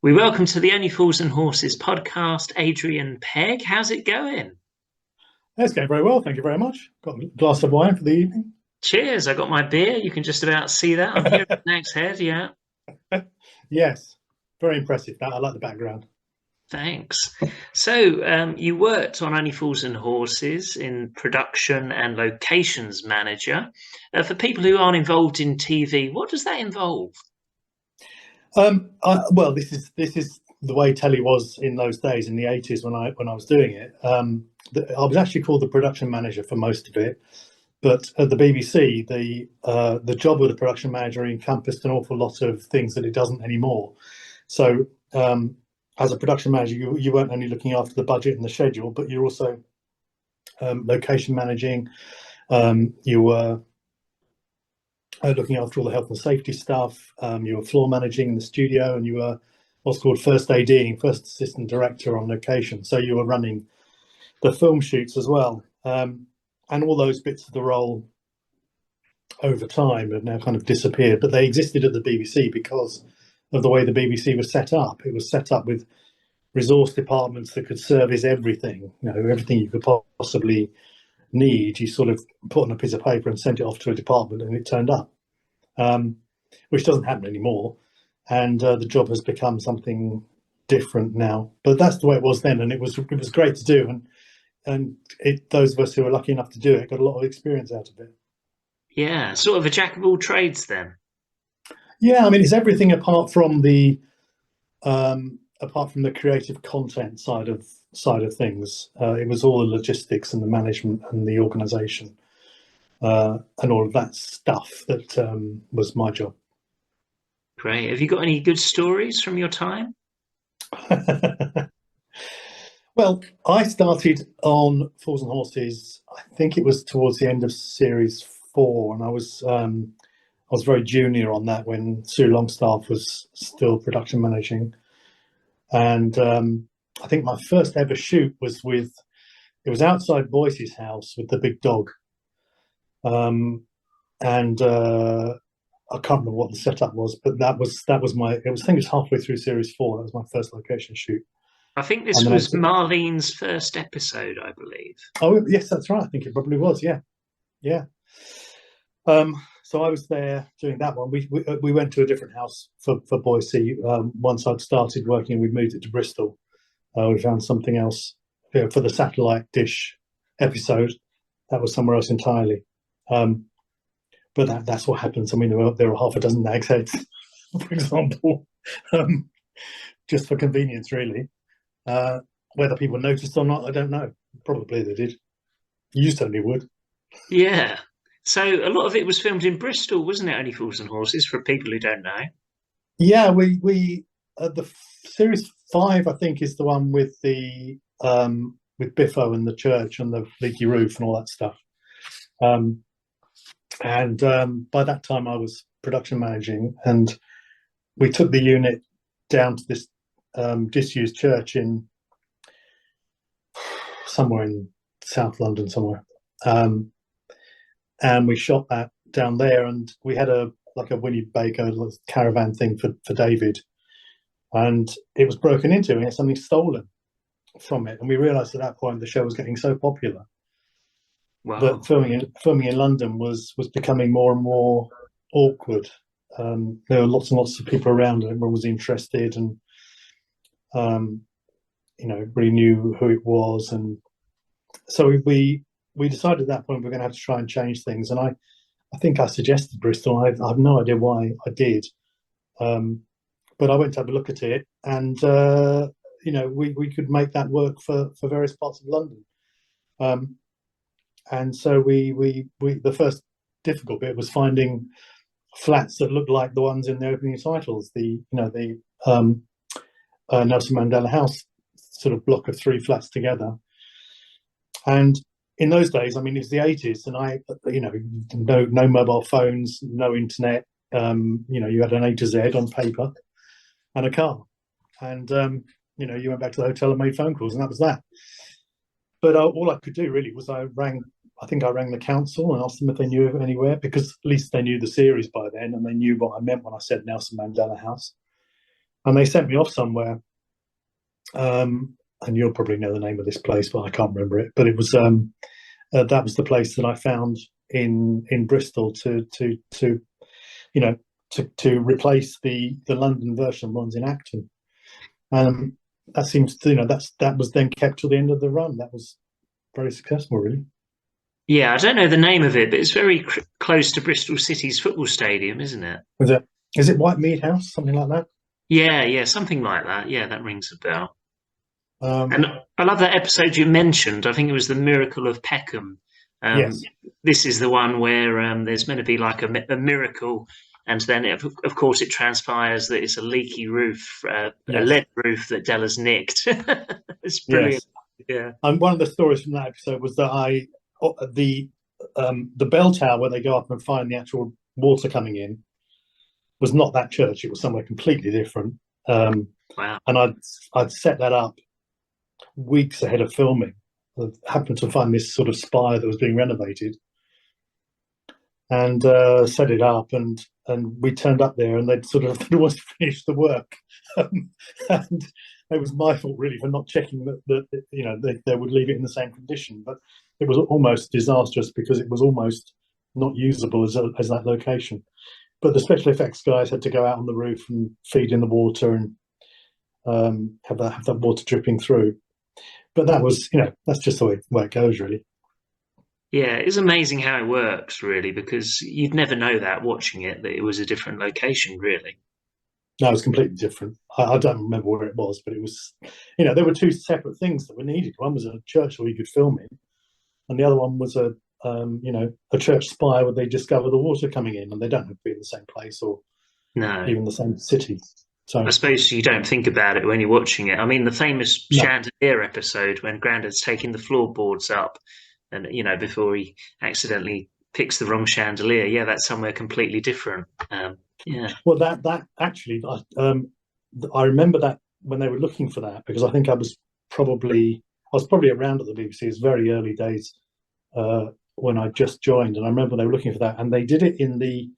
We welcome to the Only Fools and Horses podcast, Adrian Pegg. How's it going? That's going very well. Thank you very much. Got a glass of wine for the evening. Cheers. I got my beer. You can just about see that. I'm here at Next Head. Yeah. Yes, very impressive. That I like the background. Thanks. So, you worked on Only Fools and Horses in production and locations manager. For people who aren't involved in TV, what does that involve? Well, this is the way telly was in those days in the 80s when I was doing it. I was actually called the production manager for most of it, but at the BBC, the job of the production manager encompassed an awful lot of things that it doesn't anymore. So, as a production manager, you weren't only looking after the budget and the schedule, but you're also location managing. You were looking after all the health and safety stuff. You were floor managing in the studio, and you were what's called first ADing, first assistant director on location. So you were running the film shoots as well. And all those bits of the role over time have now kind of disappeared, but they existed at the BBC because of the way the BBC was set up. It was set up with resource departments that could service everything, everything you could possibly need. You sort of put on a piece of paper and sent it off to a department and it turned up, which doesn't happen anymore. And the job has become something different now. But that's the way it was then, and it was great to do. And those of us who were lucky enough to do it got a lot of experience out of it. Yeah, sort of a jack of all trades then. Yeah, I mean, it's everything apart from the creative content side of things. It was all the logistics and the management and the organisation and all of that stuff that was my job. Great. Have you got any good stories from your time? Well, I started on Fools and Horses. I think it was towards the end of series 4, and I was very junior on that when Sue Longstaff was still production managing. And I think my first ever shoot was it was outside Boyce's house with the big dog. And I can't remember what the setup was, but I think it was halfway through series 4. That was my first location shoot. I think And this then was Marlene's first episode, I believe. oh yes, that's right. I think it probably was. Yeah, yeah. So I was there doing that one. We went to a different house for Boise. Once I'd started working, we moved it to Bristol. We found something else for the satellite dish episode. That was somewhere else entirely. But that's what happens. I mean, there were half a dozen nag's heads, for example, just for convenience, really. Whether people noticed or not, I don't know. Probably they did. You certainly would. Yeah. So a lot of it was filmed in Bristol, wasn't it? Only Fools and Horses, for people who don't know. Yeah, we the series 5, I think, is the one with Biffo and the church and the leaky roof and all that stuff. And by that time, I was production managing, and we took the unit down to this disused church in somewhere in South London somewhere. And we shot that down there, and we had a Winnie Baker caravan thing for David, and it was broken into and had something stolen from it. And we realised at that point the show was getting so popular Wow. that filming in London was becoming more and more awkward. There were lots and lots of people around, and everyone was interested, and really knew who it was, and so we decided at that point we're going to have to try and change things. And I think I suggested Bristol. I have no idea why I did, but I went to have a look at it, and we could make that work for various parts of London. And so we the first difficult bit was finding flats that looked like the ones in the opening titles. The Nelson Mandela House sort of block of 3 flats together. And in those days, I mean, it was the 80s, and no mobile phones, no internet. You had an A to Z on paper and a car, and you went back to the hotel and made phone calls, and that was that. But all I could do really was I think I rang the council and asked them if they knew of anywhere, because at least they knew the series by then, and they knew what I meant when I said Nelson Mandela House. and they sent me off somewhere. And you'll probably know the name of this place, but I can't remember it. But it was that was the place that I found in Bristol to you know to replace the London version ones in Acton. That seems to, that was then kept till the end of the run. That was very successful, really. Yeah, I don't know the name of it, but it's very close to Bristol City's football stadium, isn't it? Is it White Mead House, something like that? Yeah, yeah, something like that. Yeah, that rings a bell. Um, And I love that episode you mentioned. I think it was the Miracle of Peckham. Um, yes, this is the one where there's meant to be like a miracle, and then of course it transpires that it's a leaky roof, a yes, lead roof that Della's nicked. It's brilliant. yes. Yeah. And one of the stories from that episode was that the bell tower where they go up and find the actual water coming in was not that church. It was somewhere completely different. Wow. And I'd set that up weeks ahead of filming. I happened to find this sort of spire that was being renovated, and set it up, and we turned up there, and they'd sort of almost finished the work, and it was my fault really for not checking that they would leave it in the same condition. But it was almost disastrous because it was almost not usable as that location. But the special effects guys had to go out on the roof and feed in the water and have that water dripping through. But that was, that's just the way it goes, really. Yeah, it's amazing how it works, really, because you'd never know that watching it that it was a different location, really. No, it was completely different. I don't remember where it was, but it was, there were two separate things that were needed. One was a church where you could film in, and the other one was a church spire where they discover the water coming in, and they don't have to be in the same place or No. even the same city. I So suppose you don't think about it when you're watching it. I mean, the famous no, chandelier episode when Grandad's taking the floorboards up, and before he accidentally picks the wrong chandelier. Yeah, that's somewhere completely different. Yeah, well that actually, I remember that when they were looking for that, because I think I was probably around at the BBC. It's very early days when I just joined, and I remember they were looking for that, and they did it in the.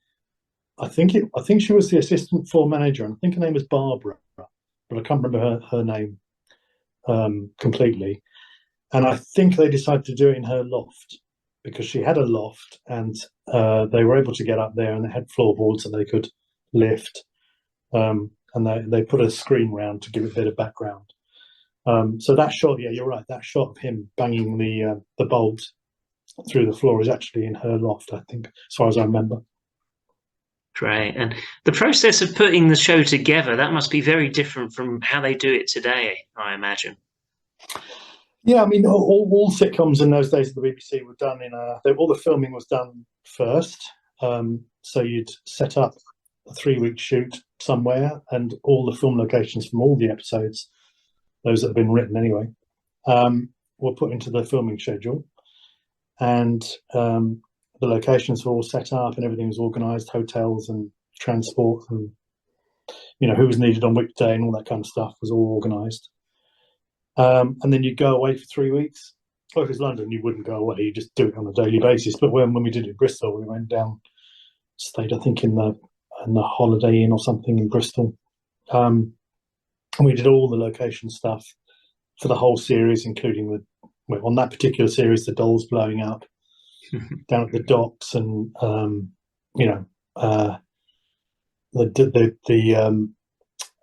I think she was the assistant floor manager, and I think her name was Barbara, but I can't remember her name completely. And I think they decided to do it in her loft because she had a loft, and they were able to get up there, and they had floorboards that they could lift, and they put a screen round to give it a bit of background. So that shot, yeah, you're right. That shot of him banging the bolt through the floor is actually in her loft, I think, as far as I remember. great. And the process of putting the show together, that must be very different from how they do it today, I imagine. Yeah, I mean, all sitcoms in those days of the BBC were done all the filming was done first. So you'd set up a 3-week shoot somewhere, and all the film locations from all the episodes, those that have been written anyway, were put into the filming schedule. And the locations were all set up and everything was organised, hotels and transport and, who was needed on which day and all that kind of stuff was all organised. And then you go away for 3 weeks. Well, if it's London, you wouldn't go away. You just do it on a daily basis. But when we did it in Bristol, we went down, stayed, I think, in the Holiday Inn or something in Bristol. And we did all the location stuff for the whole series, including on that particular series, the dolls blowing up down at the docks, and the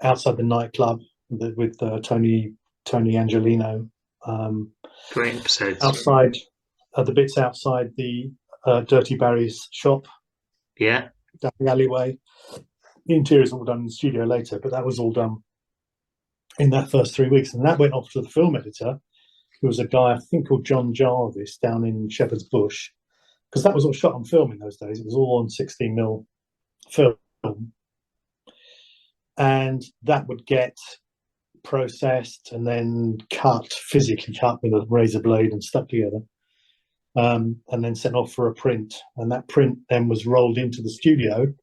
outside the nightclub with Tony Angelino. Great episodes. Outside, the bits outside the Dirty Barry's shop, Yeah. down the alleyway. The interior's all done in the studio later, but that was all done in that first 3 weeks. And that went off to the film editor, who was a guy, I think, called John Jarvis down in Shepherd's Bush, because that was all shot on film in those days. It was all on 16mm film. And that would get processed and then physically cut with a razor blade and stuck together, and then sent off for a print. And that print then was rolled into the studio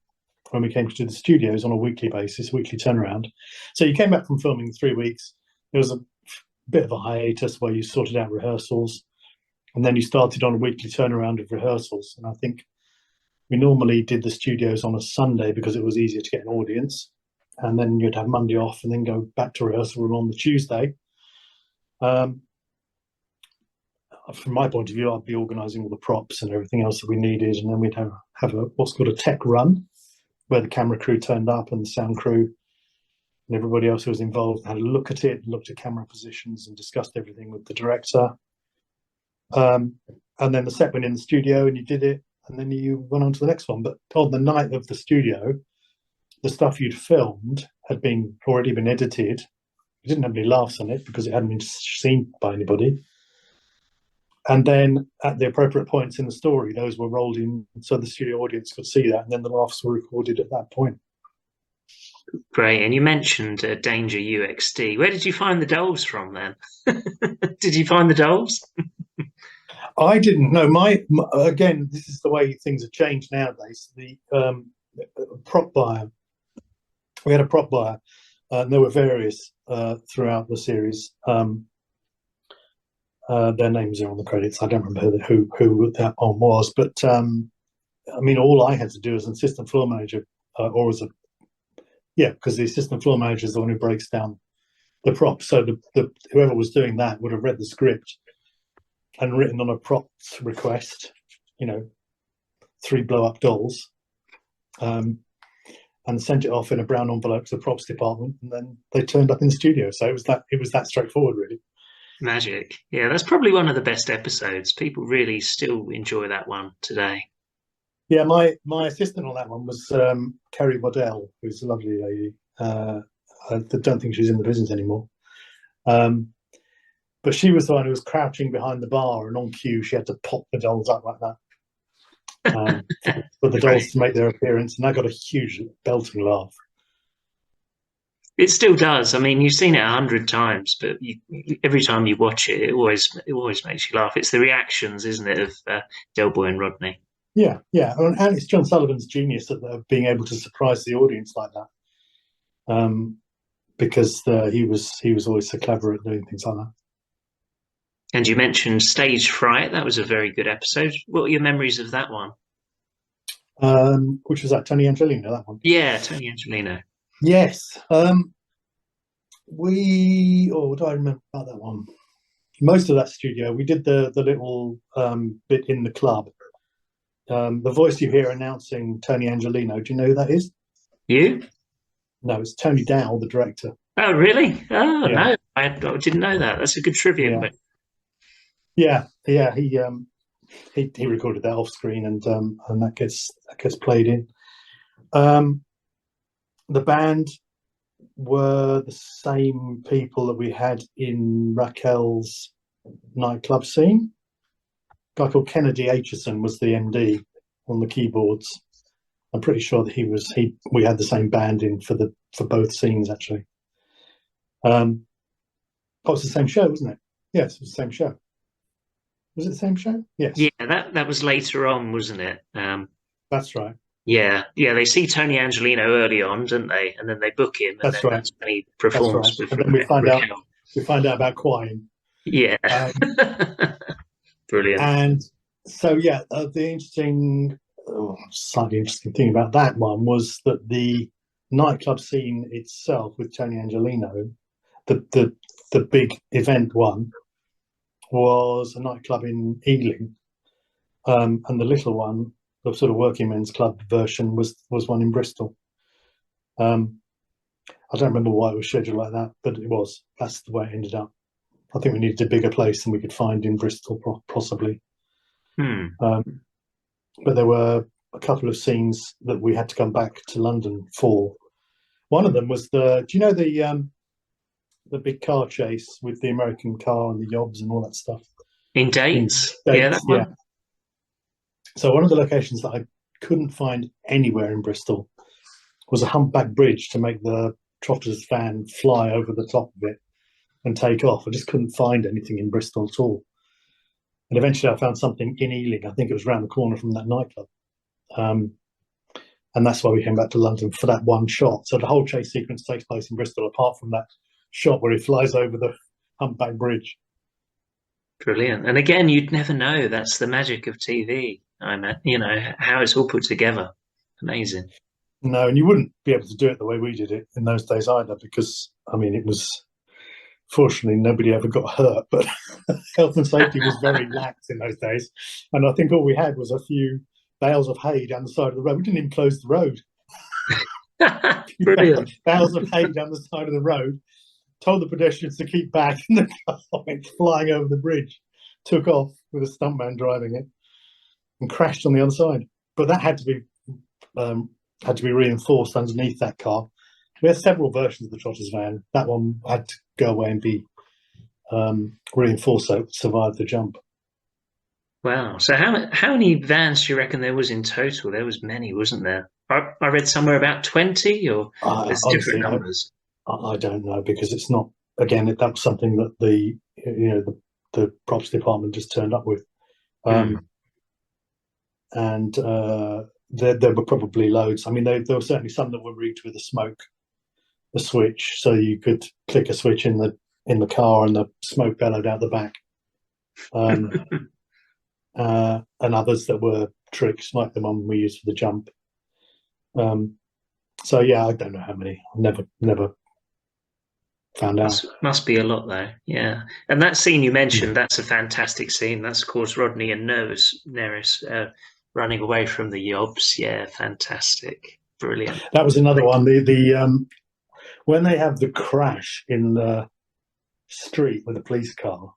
when we came to do the studios on a weekly basis, weekly turnaround. So you came back from filming 3 weeks. There was a bit of a hiatus where you sorted out rehearsals, and then you started on a weekly turnaround of rehearsals. And I think we normally did the studios on a Sunday because it was easier to get an audience. and then you'd have Monday off, and then go back to rehearsal room on the Tuesday. From my point of view, I'd be organising all the props and everything else that we needed, and then we'd have what's called a tech run, where the camera crew turned up and the sound crew and everybody else who was involved had a look at it, looked at camera positions, and discussed everything with the director. And then the set went in the studio, and you did it, and then you went on to the next one. But on the night of the studio, the stuff you'd filmed had already been edited. You didn't have any laughs on it because it hadn't been seen by anybody. And then at the appropriate points in the story, those were rolled in so the studio audience could see that, and then the laughs were recorded at that point. Great. And you mentioned Danger UXD. Where did you find the dolls from then? Did you find the dolls? I didn't know. Again, this is the way things have changed nowadays. The prop buyer, we had a prop buyer, and there were various throughout the series. Their names are on the credits. I don't remember who that one was, but I mean, all I had to do as an assistant floor manager, because the assistant floor manager is the one who breaks down the props. So whoever was doing that would have read the script and written on a props request, 3 blow-up dolls, and sent it off in a brown envelope to the props department, and then they turned up in the studio. So it was that straightforward, really. Magic. Yeah, that's probably one of the best episodes. People really still enjoy that one today. Yeah, my assistant on that one was Kerry Waddell, who's a lovely lady. I don't think she's in the business anymore. But she was the one who was crouching behind the bar, and on cue she had to pop the dolls up like that for the dolls to make their appearance, and that got a huge belting laugh. It still does. I mean, you've seen it 100 times, but every time you watch it, it always makes you laugh. It's the reactions, isn't it, of Del Boy and Rodney? Yeah, and it's John Sullivan's genius of being able to surprise the audience like that, because he was always so clever at doing things like that. And you mentioned Stage Fright. That was a very good episode. What are your memories of that one? Which was that, Tony Angelino, that one? Yeah, Tony Angelino. Yes. What do I remember about that one? Most of that studio, we did the little bit in the club. The voice you hear announcing Tony Angelino, do you know who that is? You? No, it's Tony Dow, the director. Oh, really? Oh, yeah. No, I didn't know that. That's a good trivia. Yeah. He recorded that off screen, and that gets played in. The band were the same people that we had in Raquel's nightclub scene. A guy called Kennedy Aitchison was the MD on the keyboards. I'm pretty sure that we had the same band in for both scenes, actually. It was the same show, wasn't it? Yes, it was the same show. Was it the same show? Yes. Yeah, that was later on, wasn't it? That's right. Yeah, they see Tony Angelino early on, don't they? And then they book him. And that's right. That's when he performs. Right. And then we find out about Quine. Yeah. Brilliant. And so, the slightly interesting thing about that one was that the nightclub scene itself with Tony Angelino, the big event one, was a nightclub in Ealing, and the little one, the sort of working men's club version, was one in Bristol. I don't remember why it was scheduled like that, but that's the way it ended up. I think we needed a bigger place than we could find in Bristol, possibly. But there were a couple of scenes that we had to come back to London for. One of them was do you know the big car chase with the American car and the yobs and all that stuff? In Dates? Yeah, that one. Yeah. So one of the locations that I couldn't find anywhere in Bristol was a humpback bridge to make the Trotters van fly over the top of it and take off. I just couldn't find anything in Bristol at all. And eventually I found something in Ealing. I think it was around the corner from that nightclub. And that's why we came back to London for that one shot. So the whole chase sequence takes place in Bristol, apart from that shot where he flies over the humpback bridge. Brilliant. And again, you'd never know. That's the magic of TV. How it's all put together. Amazing. No, and you wouldn't be able to do it the way we did it in those days either, because I mean, it was fortunately nobody ever got hurt, but health and safety was very lax in those days. And I think all we had was a few bales of hay down the side of the road. We didn't even close the road. Brilliant. Bales of hay down the side of the road, told the pedestrians to keep back, and the car went flying over the bridge, took off with a stuntman driving it, and crashed on the other side. But that had to be reinforced underneath that car. We had several versions of the Trotters van. That one had to go away and be reinforced so it would survive the jump. Wow. So how many vans do you reckon there was in total? There was many, wasn't there? I read somewhere about 20, or there's Honestly, different numbers. I don't know, because it's not. Again, that was something that the props department just turned up with, and there were probably loads. I mean, there were certainly some that were rigged with a switch, so you could click a switch in the car and the smoke bellowed out the back. And others that were tricks, like the one we used for the jump. So yeah, I don't know how many. I've never found out. Must be a lot though. Yeah. And that scene you mentioned, that's a fantastic scene. That's of course Rodney and Neris running away from the yobs. Yeah, fantastic. Brilliant. That was another one. The when they have the crash in the street with the police car.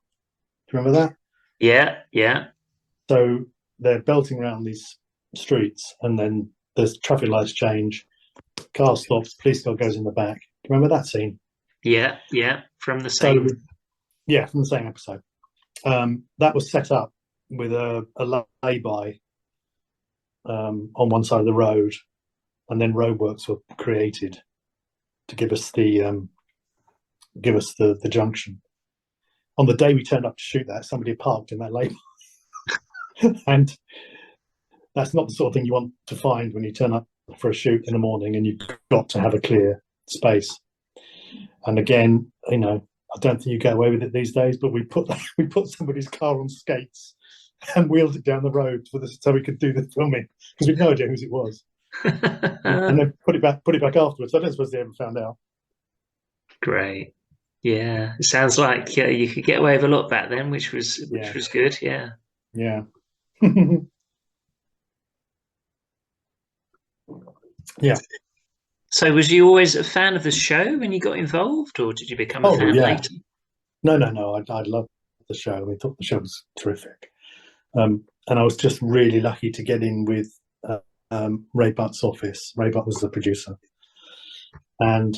Do you remember that? Yeah, yeah. So they're belting around these streets, and then there's traffic lights change, car stops, police car goes in the back. Do you remember that scene? Yeah, yeah. From the same. So, yeah, from the same episode. That was set up with a lay-by on one side of the road, and then roadworks were created to give us the junction. On the day we turned up to shoot that, somebody had parked in that lay-by. And that's not the sort of thing you want to find when you turn up for a shoot in the morning, and you've got to have a clear space. And again, I don't think you get away with it these days, but we put somebody's car on skates and wheeled it down the road so we could do the filming, because we had no idea whose it was. And then put it back afterwards. I don't suppose they ever found out. Great. Yeah, it sounds like you could get away with a lot back then, which was good. Yeah. Yeah. Yeah. So was you always a fan of the show when you got involved, or did you become a fan later? No. I loved the show. I thought the show was terrific. And I was just really lucky to get in with Ray Butt's office. Ray Butt was the producer. And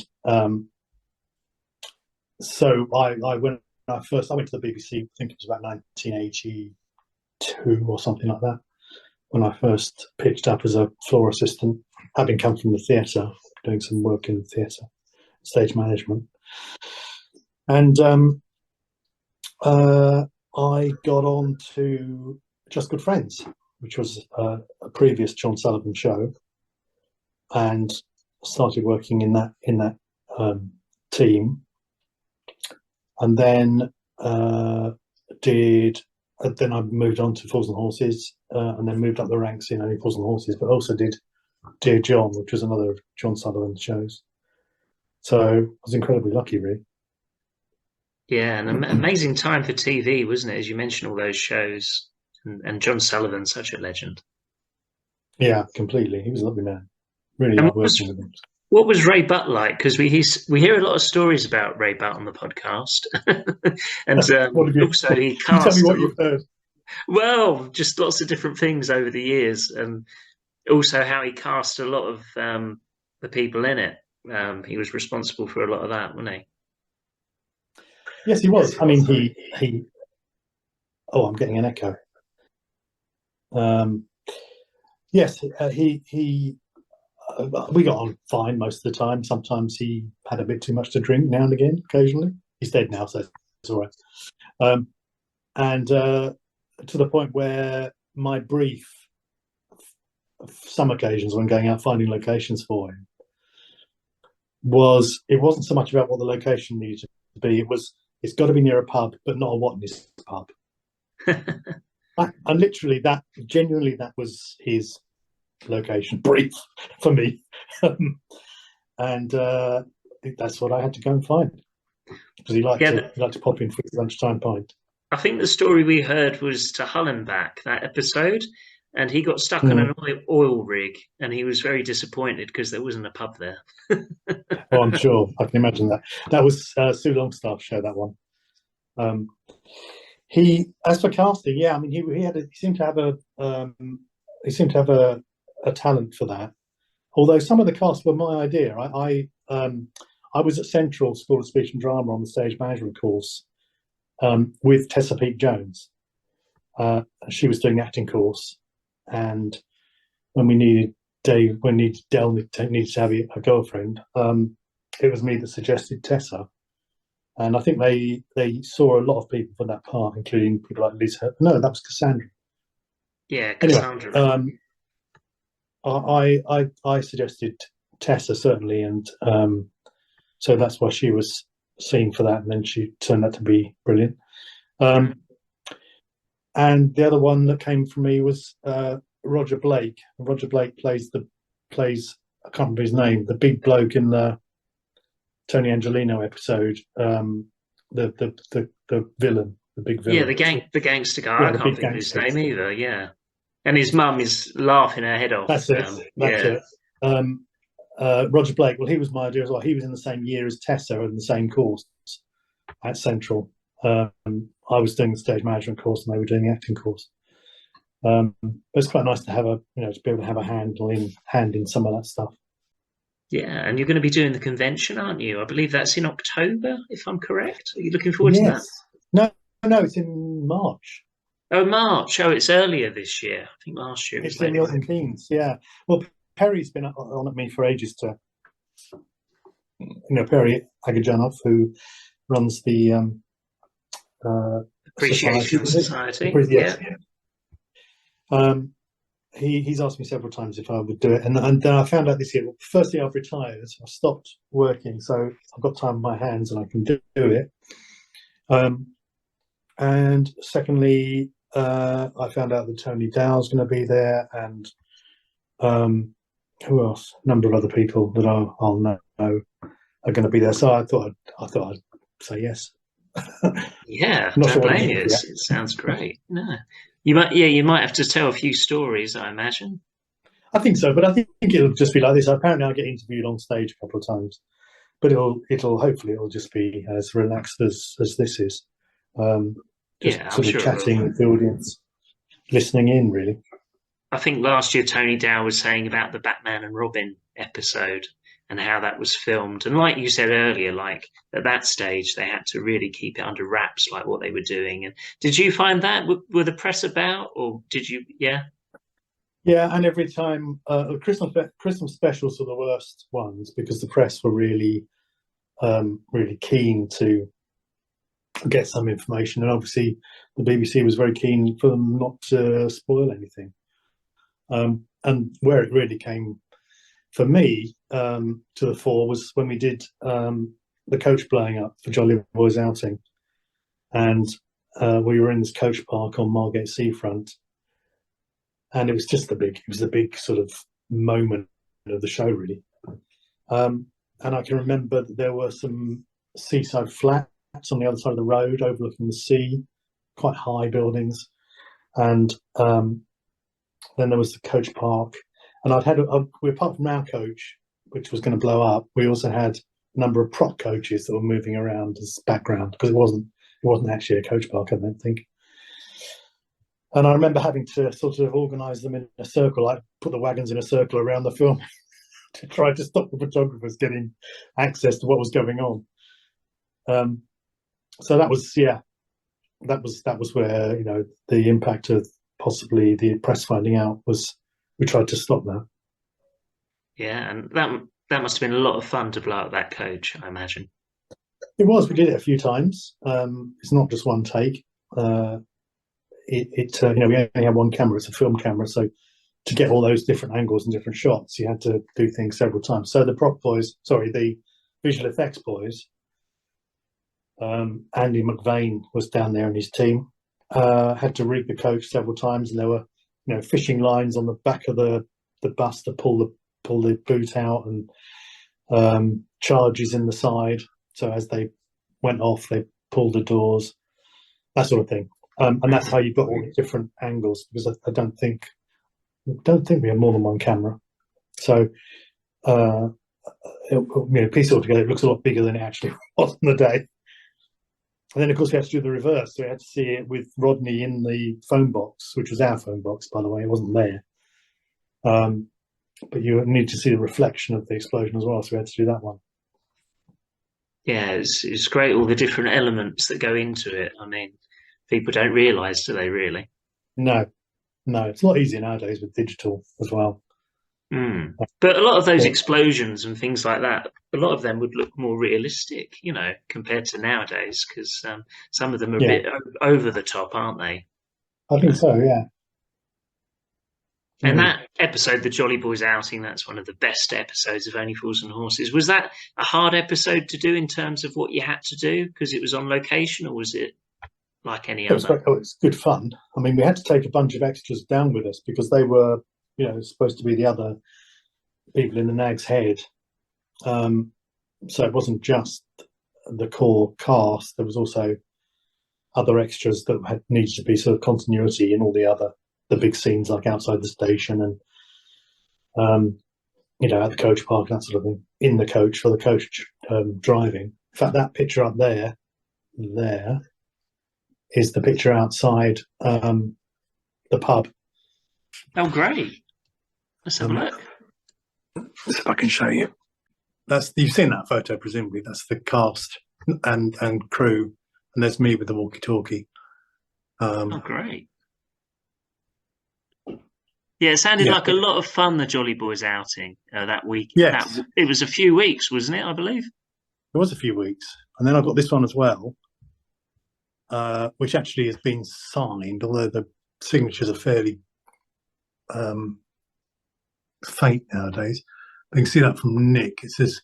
so I went to the BBC, I think it was about 1982 or something like that, when I first pitched up as a floor assistant, having come from the theatre, doing some work in the theatre, stage management. And I got on to Just Good Friends, which was a previous John Sullivan show, and started working in that team. And then then I moved on to Fools and Horses, and then moved up the ranks in only Fools and Horses, but also did Dear John, which was another of John Sullivan's shows. So I was incredibly lucky, really. Yeah, an amazing time for TV, wasn't it? As you mentioned, all those shows, and John Sullivan, such a legend. Yeah, completely. He was a lovely man. Really like working with him. What was Ray Butt like? Because we hear a lot of stories about Ray Butt on the podcast, and also he cast. Tell me what you've heard. Well, just lots of different things over the years, and also how he cast a lot of the people in it. He was responsible for a lot of that, wasn't he? Yes, he was. I mean, he. Oh, I'm getting an echo. Yes, he. We got on fine most of the time. Sometimes he had a bit too much to drink now and again, occasionally. He's dead now, so it's all right. And to the point where my brief, some occasions when going out finding locations for him, it wasn't so much about what the location needed to be. It's got to be near a pub, but not a Watney's pub. And literally, that was his location brief for me. And that's what I had to go and find, because he liked to pop in for his lunchtime pint. I think the story we heard was to Hull and back, that episode, and he got stuck on an oil rig, and he was very disappointed because there wasn't a pub there. Oh, I'm sure. I can imagine that. That was Sue Longstaff's show, that one. As for casting, yeah, I mean, he seemed to have a talent for that. Although some of the cast were my idea. I was at Central School of Speech and Drama on the stage management course with Tessa Peake-Jones. She was doing the acting course, and when we needed Dale needed to have a girlfriend, it was me that suggested Tessa. And I think they saw a lot of people for that part, including people like Liz. No, that was Cassandra. Yeah, Cassandra. Anyway, I suggested Tessa, certainly, and so that's why she was seen for that, and then she turned out to be brilliant. And the other one that came from me was Roger Blake. Roger Blake plays I can't remember his name, the big bloke in the Tony Angelino episode, the villain, the big villain. Yeah, the gangster guy. Yeah, I can't think of his name either. Yeah, and his mum is laughing her head off. That's it. Roger Blake. Well, he was my idea as well. He was in the same year as Tessa in the same course at Central. I was doing the stage management course, and they were doing the acting course. But it's quite nice to have to be able to have a hand in some of that stuff. Yeah, and you're going to be doing the convention, aren't you? I believe that's in October, if I'm correct. Are you looking forward to that? No, it's in March. Oh, March. Oh, it's earlier this year. I think last year it was in Milton Keynes. Yeah. Well, Perry's been on at me for ages to, Perry Agajanov, who runs the Appreciation Society. Yeah. He's asked me several times if I would do it, and then I found out this year. Firstly, I've retired. I've stopped working, so I've got time on my hands and I can do it. And secondly, I found out that Tony Dow's going to be there, and who else? A number of other people that I'll know are going to be there. So I thought I'd say yes. Yeah, don't blame you. It sounds great. No. You might have to tell a few stories, I imagine. I think so, but I think it'll just be like this. Apparently, I'll get interviewed on stage a couple of times, but hopefully it'll just be as relaxed as this is. Just chatting with the audience, listening in, really. I think last year Tony Dow was saying about the Batman and Robin episode and how that was filmed. And like you said earlier, like at that stage, they had to really keep it under wraps, like what they were doing. And did you find that? Were the press about, or did you? Yeah. Yeah, and every time Christmas specials are the worst ones because the press were really, really keen to get some information, and obviously the BBC was very keen for them not to spoil anything. And where it really came for me to the fore was when we did the coach blowing up for Jolly Boys outing, and we were in this coach park on Margate Seafront, and it was the big sort of moment of the show, really. And I can remember that there were some seaside flats on the other side of the road overlooking the sea, quite high buildings, and then there was the coach park. And apart from our coach, which was going to blow up, we also had a number of prop coaches that were moving around as background, because it wasn't actually a coach park, I don't think. And I remember having to sort of organise them in a circle, like put the wagons in a circle around the film to try to stop the photographers getting access to what was going on. So that was where the impact of possibly the press finding out was. We tried to stop that. Yeah, and that must have been a lot of fun to blow up that coach, I imagine. It was. We did it a few times. It's not just one take. We only had one camera. It's a film camera, so to get all those different angles and different shots, you had to do things several times. So the visual effects boys, Andy McVeigh was down there and his team had to rig the coach several times, and there were fishing lines on the back of the bus to pull the boot out, and charges in the side. So as they went off, they pulled the doors, that sort of thing. And that's how you've got all the different angles, because I don't think we have more than one camera. So piece it all together, it looks a lot bigger than it actually was on the day. And then, of course, we had to do the reverse. So we had to see it with Rodney in the phone box, which was our phone box, by the way. It wasn't there. But you need to see the reflection of the explosion as well. So we had to do that one. Yeah, it's great, all the different elements that go into it. I mean, people don't realise, do they, really? No, it's a lot easier nowadays with digital as well. But a lot of those explosions and things like that, a lot of them would look more realistic, compared to nowadays, because some of them are a bit over the top, aren't they? I think so, yeah. And that episode, the Jolly Boys outing, that's one of the best episodes of Only Fools and Horses. Was that a hard episode to do in terms of what you had to do because it was on location, or was it like any other? It was good fun. I mean, we had to take a bunch of extras down with us because they were, supposed to be the other people in the Nag's Head. So it wasn't just the core cast. There was also other extras that needed to be sort of continuity in all the big scenes, like outside the station and at the coach park, that sort of thing, in the coach for the coach driving. In fact, that picture up there is the picture outside the pub. Oh, great. Let's have a look. If I can show you. You've seen that photo, presumably. That's the cast and crew, and there's me with the walkie-talkie. Oh, great. Yeah, it sounded like a lot of fun, the Jolly Boys outing that week. Yes. It was a few weeks, wasn't it, I believe? It was a few weeks. And then I've got this one as well, which actually has been signed, although the signatures are fairly faint nowadays. You can see that from Nick. It says,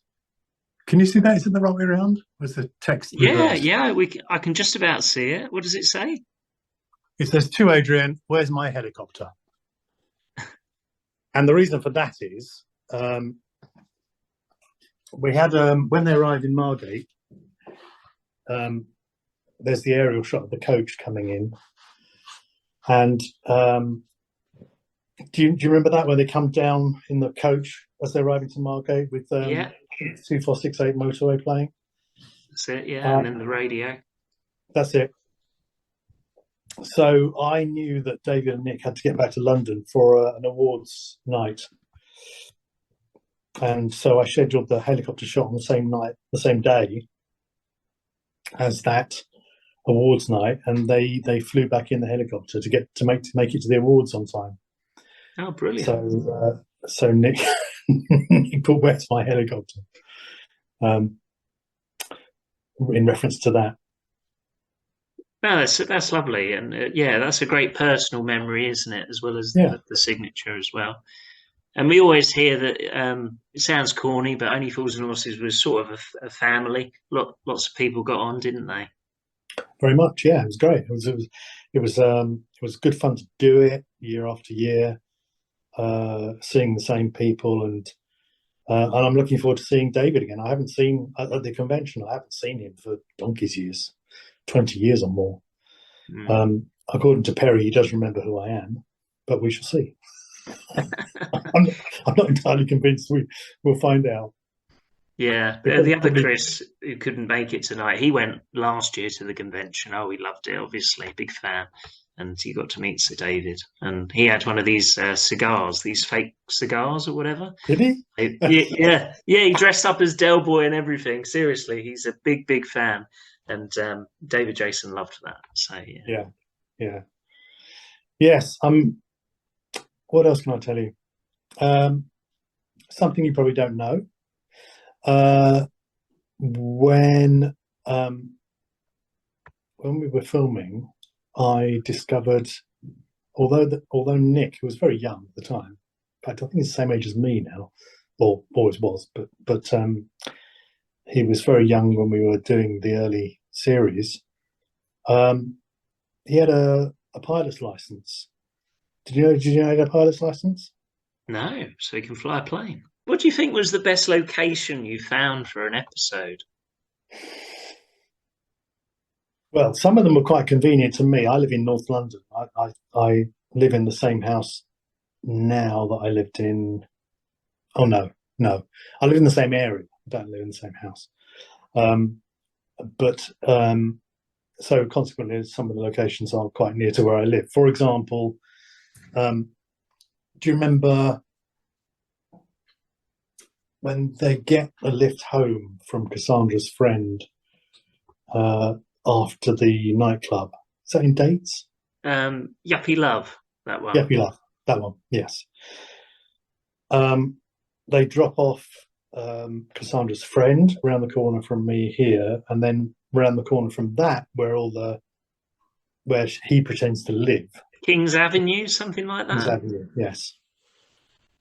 can you see that? Is it the right way around? Was the text reversed? Yeah, I can just about see it. What does it say? It says, to Adrian, where's my helicopter? And the reason for that is we had, when they arrived in Margate, there's the aerial shot of the coach coming in. And do you remember that, where they come down in the coach as they're arriving to Margate with 2468 motorway playing? That's it, yeah, and then the radio. That's it. So I knew that David and Nick had to get back to London for an awards night. And so I scheduled the helicopter shot on the same night, the same day as that awards night, and they flew back in the helicopter to make it to the awards on time. Oh, brilliant! So Nick put "Where's my helicopter?" in reference to that. No, that's lovely, and that's a great personal memory, isn't it? As well as the signature as well. And we always hear that it sounds corny, but Only Fools and Horses was sort of a family. Lots of people got on, didn't they? Very much, yeah. It was great. It was good fun to do it year after year, seeing the same people, and I'm looking forward to seeing David again. I haven't seen at the convention. I haven't seen him for donkey's years, 20 years or more. According to Perry, he does remember who I am, but we shall see. I'm not entirely convinced. We'll find out. Yeah, the other Chris who couldn't make it tonight, he went last year to the convention. Oh, he loved it, obviously, big fan. And he got to meet Sir David. And he had one of these cigars, these fake cigars or whatever. Did he? Yeah, he dressed up as Del Boy and everything. Seriously, he's a big fan. And David Jason loved that. So, yeah. Yes, what else can I tell you? Something you probably don't know. When we were filming, I discovered, although Nick, who was very young at the time, in fact I think he's the same age as me now, or always was, but he was very young when we were doing the early series. He had a pilot's license. Did you know he had a pilot's license? No, so he can fly a plane. What do you think was the best location you found for an episode? Well, some of them were quite convenient to me. I live in North London. I live in the same house now that I lived in. Oh no, I live in the same area. I don't live in the same house. Um, but so consequently, some of the locations are quite near to where I live. For example, do you remember when they get a lift home from Cassandra's friend after the nightclub? Is that in Dates? Yuppie Love, that one. Yep, you love that one. Yes. They drop off Cassandra's friend around the corner from me here, and then around the corner from that, where he pretends to live. King's Avenue, something like that. King's Avenue. Yes.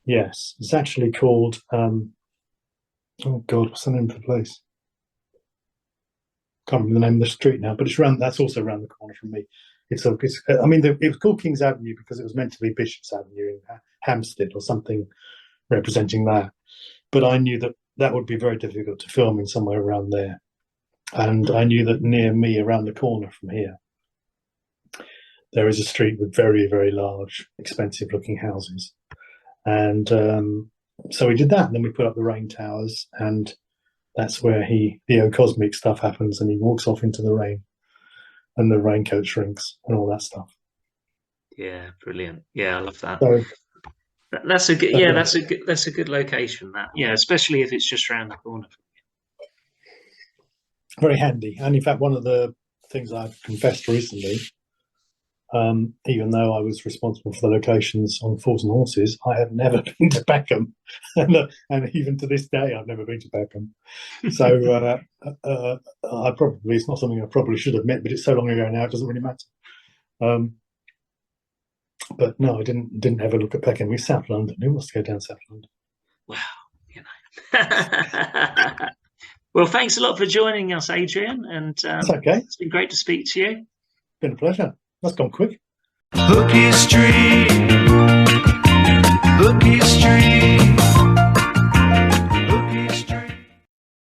Yes. It's actually called. Oh God, what's the name of the place? Can't remember the name of the street now, but it's around. That's also around the corner from me. I mean, it was called King's Avenue because it was meant to be Bishop's Avenue in Hampstead or something representing that. But I knew that that would be very difficult to film in somewhere around there. And I knew that near me, around the corner from here, there is a street with very, very large, expensive looking houses. And so we did that. And then we put up the rain towers, and that's where the cosmic stuff happens, and he walks off into the rain, and the raincoat shrinks and all that stuff. Yeah, brilliant. Yeah, I love that. So that's a good. Yeah, that's a good location. That, yeah, especially if it's just around the corner. very handy. And in fact, one of the things I've confessed recently, even though I was responsible for the locations on Fools and Horses, I have never been to Peckham, and even to this day, I've never been to Peckham. So it's not something I probably should admit, but it's so long ago now, it doesn't really matter. But no, I didn't ever look at Peckham. We're South London. Who wants to go down South London? Well, you know. Well, thanks a lot for joining us, Adrian. And That's okay. It's been great to speak to you. Been a pleasure. That's gone quick. Bookie Street. Bookie